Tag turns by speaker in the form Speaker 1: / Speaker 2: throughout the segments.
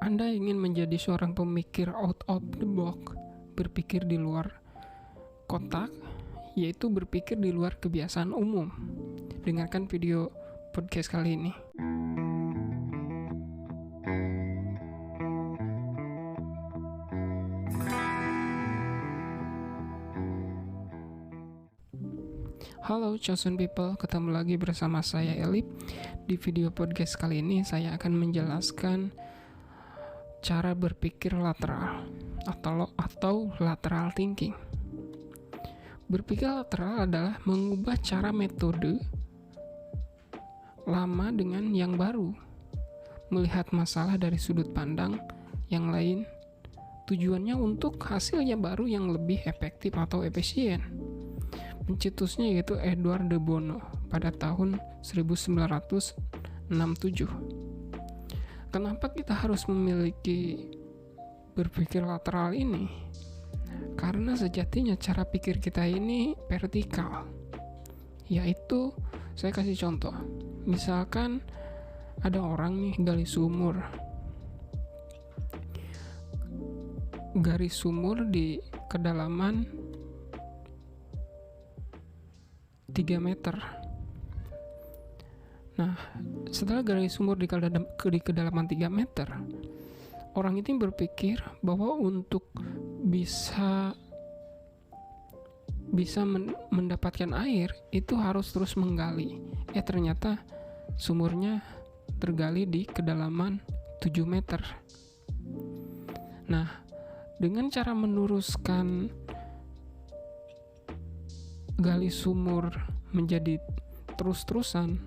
Speaker 1: Anda ingin menjadi seorang pemikir out of the box, berpikir di luar kotak, yaitu berpikir di luar kebiasaan umum. Dengarkan video podcast kali ini. Halo chosen people, ketemu lagi bersama saya Elip. Di video podcast kali ini saya akan menjelaskan cara berpikir lateral atau lateral thinking. Berpikir lateral adalah mengubah cara metode lama dengan yang baru, melihat masalah dari sudut pandang yang lain, tujuannya untuk hasilnya baru yang lebih efektif atau efisien. Pencetusnya yaitu Edward de Bono pada tahun 1967. Kenapa kita harus memiliki berpikir lateral ini? Karena sejatinya cara pikir kita ini vertikal. Yaitu, saya kasih contoh. Misalkan ada orang nih gali sumur. Garis sumur di kedalaman 3 meter. Nah, setelah gali sumur di kedalaman 3 meter, orang itu berpikir bahwa untuk bisa mendapatkan air itu harus terus menggali. Ternyata sumurnya tergali di kedalaman 7 meter. Nah, dengan cara meneruskan gali sumur menjadi terus-terusan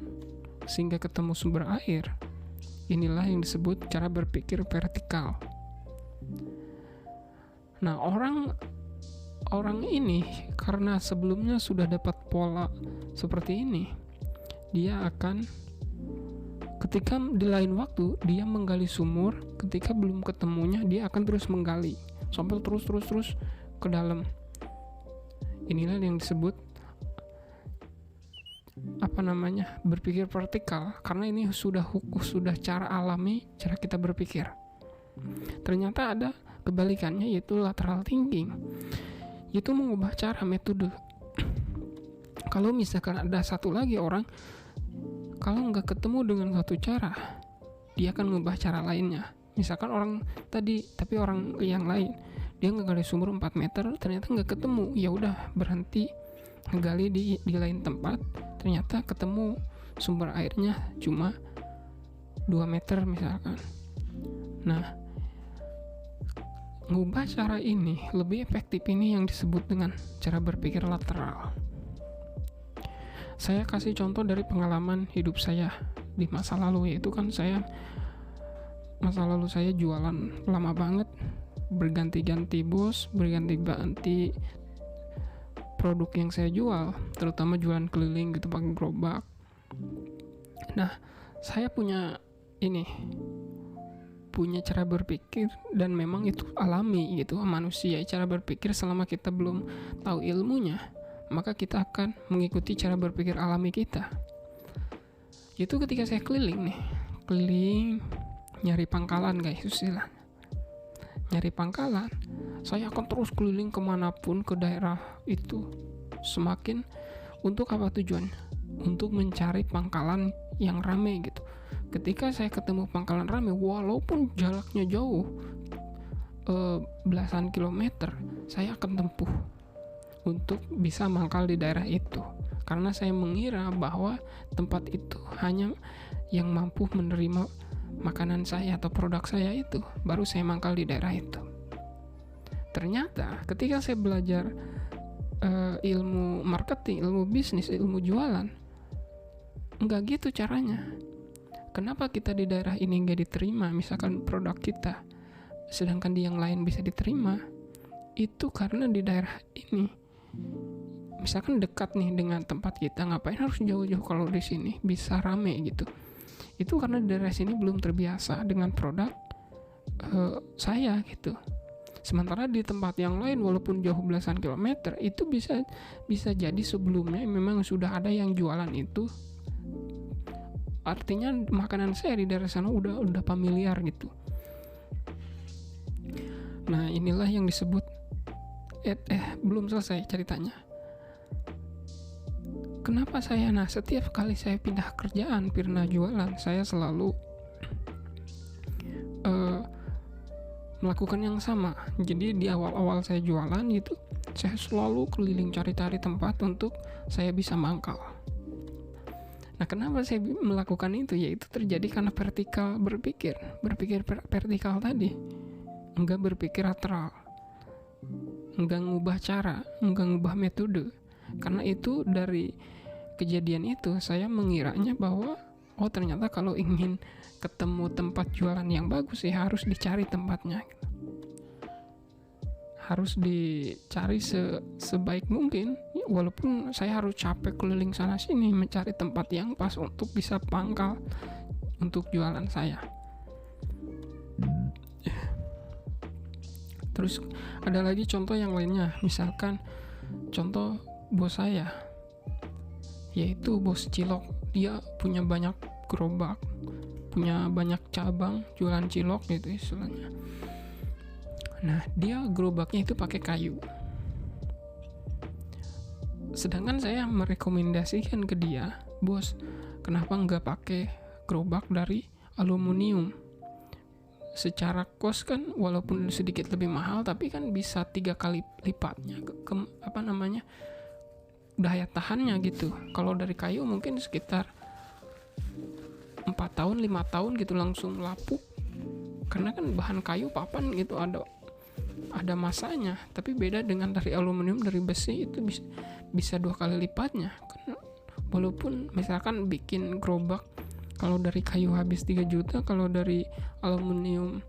Speaker 1: sehingga ketemu sumber air, inilah yang disebut cara berpikir vertikal. Nah, orang ini karena sebelumnya sudah dapat pola seperti ini, dia akan ketika di lain waktu dia menggali sumur, ketika belum ketemunya dia akan terus menggali sampai terus ke dalam. Inilah yang disebut berpikir vertikal, karena ini sudah cara alami, cara kita berpikir. Ternyata ada kebalikannya, yaitu lateral thinking, yaitu mengubah cara metode. Kalau misalkan ada satu lagi orang, kalau nggak ketemu dengan satu cara, dia akan mengubah cara lainnya. Misalkan orang tadi, tapi orang yang lain, dia ngegali sumur 4 meter, ternyata nggak ketemu, ya udah berhenti ngegali di lain tempat, ternyata ketemu sumber airnya cuma 2 meter misalkan. Nah, ngubah cara ini lebih efektif, ini yang disebut dengan cara berpikir lateral. Saya kasih contoh dari pengalaman hidup saya di masa lalu, yaitu kan masa lalu saya jualan lama banget, berganti-ganti bos, berganti-ganti produk yang saya jual, terutama jualan keliling gitu pakai gerobak. Nah, saya punya cara berpikir, dan memang itu alami gitu, manusia. Cara berpikir selama kita belum tahu ilmunya, maka kita akan mengikuti cara berpikir alami kita. Itu ketika saya keliling nyari pangkalan, guys, istilahnya nyari pangkalan, saya akan terus keliling kemanapun ke daerah itu. Semakin untuk apa tujuannya? Untuk mencari pangkalan yang rame gitu. Ketika saya ketemu pangkalan rame, walaupun jaraknya jauh, belasan kilometer, saya akan tempuh untuk bisa mangkal di daerah itu. Karena saya mengira bahwa tempat itu hanya yang mampu menerima makanan saya atau produk saya itu, baru saya mangkal di daerah itu. Ternyata ketika saya belajar ilmu marketing, ilmu bisnis, ilmu jualan, enggak gitu caranya. Kenapa kita di daerah ini enggak diterima, misalkan produk kita, sedangkan di yang lain bisa diterima? Itu karena di daerah ini, misalkan dekat nih dengan tempat kita, ngapain harus jauh-jauh kalau di sini bisa rame gitu. Itu karena di daerah sini belum terbiasa dengan produk saya gitu. Sementara di tempat yang lain, walaupun jauh belasan kilometer, itu bisa jadi sebelumnya memang sudah ada yang jualan itu. Artinya makanan saya di daerah sana udah familiar gitu. Nah, inilah yang disebut belum selesai ceritanya. Kenapa saya? Nah, setiap kali saya pindah kerjaan, pernah jualan, saya selalu melakukan yang sama. Jadi di awal-awal saya jualan gitu, saya selalu keliling cari-cari tempat untuk saya bisa mangkal. Nah, kenapa saya melakukan itu? Yaitu terjadi karena berpikir vertikal tadi, enggak berpikir lateral, enggak ngubah cara, enggak ngubah metode. Karena itu dari kejadian itu saya mengiranya bahwa ternyata kalau ingin ketemu tempat jualan yang bagus sih harus dicari tempatnya, harus dicari sebaik mungkin, walaupun saya harus capek keliling sana sini mencari tempat yang pas untuk bisa pangkal untuk jualan saya. Terus ada lagi contoh yang lainnya, misalkan contoh bos saya, yaitu bos cilok. Dia punya banyak gerobak, punya banyak cabang jualan cilok gitu istilahnya. Nah, dia gerobaknya itu pakai kayu. Sedangkan saya merekomendasikan ke dia, bos, kenapa nggak pakai gerobak dari aluminium? Secara kos kan walaupun sedikit lebih mahal, tapi kan bisa 3 kali lipatnya daya tahannya gitu. Kalau dari kayu mungkin sekitar 4 tahun 5 tahun gitu langsung lapuk, karena kan bahan kayu papan gitu ada masanya. Tapi beda dengan dari aluminium, dari besi itu bisa 2 kali lipatnya kan. Walaupun misalkan bikin gerobak kalau dari kayu habis 3 juta, kalau dari aluminium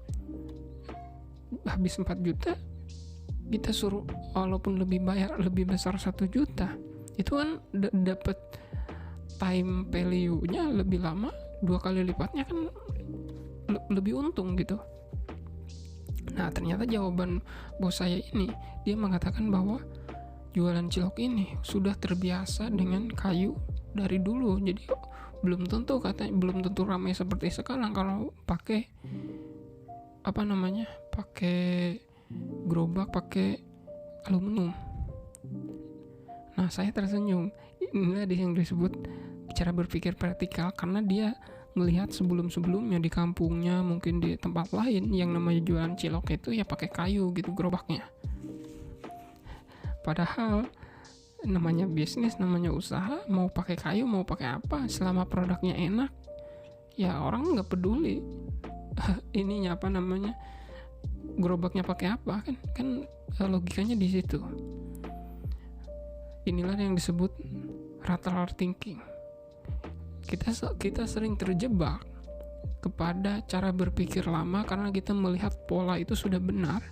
Speaker 1: habis 4 juta, kita suruh walaupun lebih besar 1 juta, itu kan dapat time value-nya lebih lama, 2 kali lipatnya kan lebih untung gitu. Nah, ternyata jawaban bos saya ini, dia mengatakan bahwa jualan cilok ini sudah terbiasa dengan kayu dari dulu, jadi belum tentu ramai seperti sekarang kalau pakai gerobak pakai aluminium. Nah, saya tersenyum. Inilah yang disebut cara berpikir vertikal, karena dia melihat sebelum-sebelumnya di kampungnya, mungkin di tempat lain yang namanya jualan cilok itu ya pakai kayu gitu gerobaknya. Padahal namanya bisnis, namanya usaha, mau pakai kayu mau pakai apa, selama produknya enak ya orang nggak peduli gerobaknya pakai apa, kan logikanya di situ. Inilah yang disebut lateral thinking. Kita sering terjebak kepada cara berpikir lama karena kita melihat pola itu sudah benar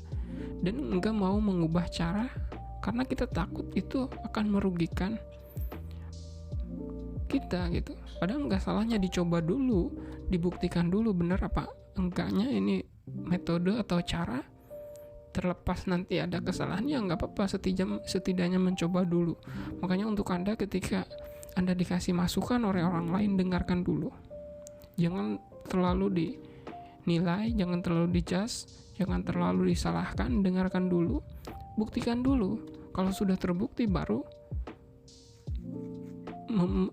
Speaker 1: dan enggak mau mengubah cara karena kita takut itu akan merugikan kita gitu. Padahal enggak salahnya dicoba dulu, dibuktikan dulu benar apa enggaknya ini metode atau cara. Terlepas nanti ada kesalahan ya nggak apa-apa, setidaknya mencoba dulu. Makanya untuk Anda, ketika Anda dikasih masukan oleh orang lain, dengarkan dulu. Jangan terlalu dinilai, jangan terlalu dijudge, jangan terlalu disalahkan, dengarkan dulu, buktikan dulu. Kalau sudah terbukti baru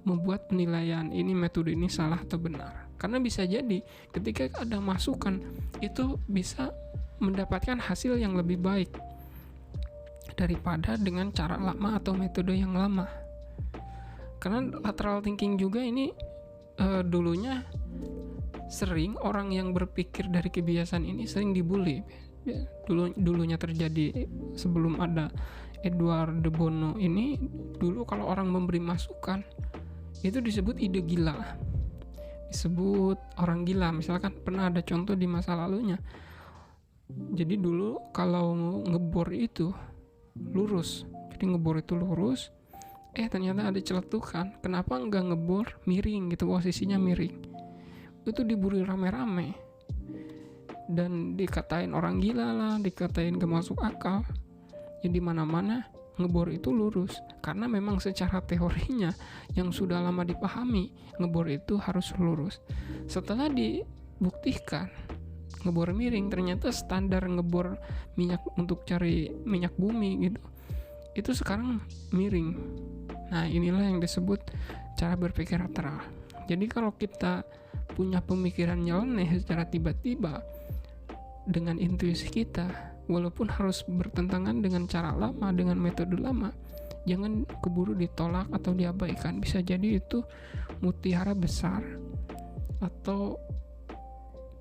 Speaker 1: membuat penilaian ini metode ini salah atau benar. Karena bisa jadi ketika ada masukan itu bisa mendapatkan hasil yang lebih baik daripada dengan cara lama atau metode yang lama. Karena lateral thinking juga ini dulunya sering orang yang berpikir dari kebiasaan ini sering dibully. Dulunya terjadi sebelum ada Edward de Bono ini, dulu kalau orang memberi masukan itu disebut ide gila, disebut orang gila. Misalkan pernah ada contoh di masa lalunya. Jadi dulu kalau ngebor itu lurus, jadi ngebor itu lurus, ternyata ada celetukan. Kenapa enggak ngebor miring gitu, posisinya miring? Itu diburu rame-rame dan dikatain orang gila lah, dikatain gak masuk akal. Jadi mana-mana ngebor itu lurus, karena memang secara teorinya yang sudah lama dipahami, ngebor itu harus lurus. Setelah dibuktikan ngebor miring, ternyata standar ngebor minyak untuk cari minyak bumi gitu itu sekarang miring. Nah, inilah yang disebut cara berpikir lateral. Jadi kalau kita punya pemikiran nyeleneh secara tiba-tiba dengan intuisi kita, walaupun harus bertentangan dengan cara lama, dengan metode lama, jangan keburu ditolak atau diabaikan. Bisa jadi itu mutiara besar atau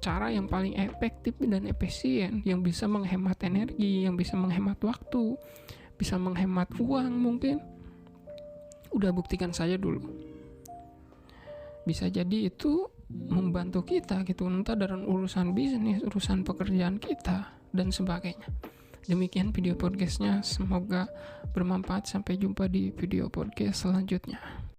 Speaker 1: cara yang paling efektif dan efisien yang bisa menghemat energi, yang bisa menghemat waktu, bisa menghemat uang mungkin. Udah buktikan saja dulu. Bisa jadi itu membantu kita gitu, entah dalam urusan bisnis, urusan pekerjaan kita, dan sebagainya. Demikian video podcastnya, semoga bermanfaat. Sampai jumpa di video podcast selanjutnya.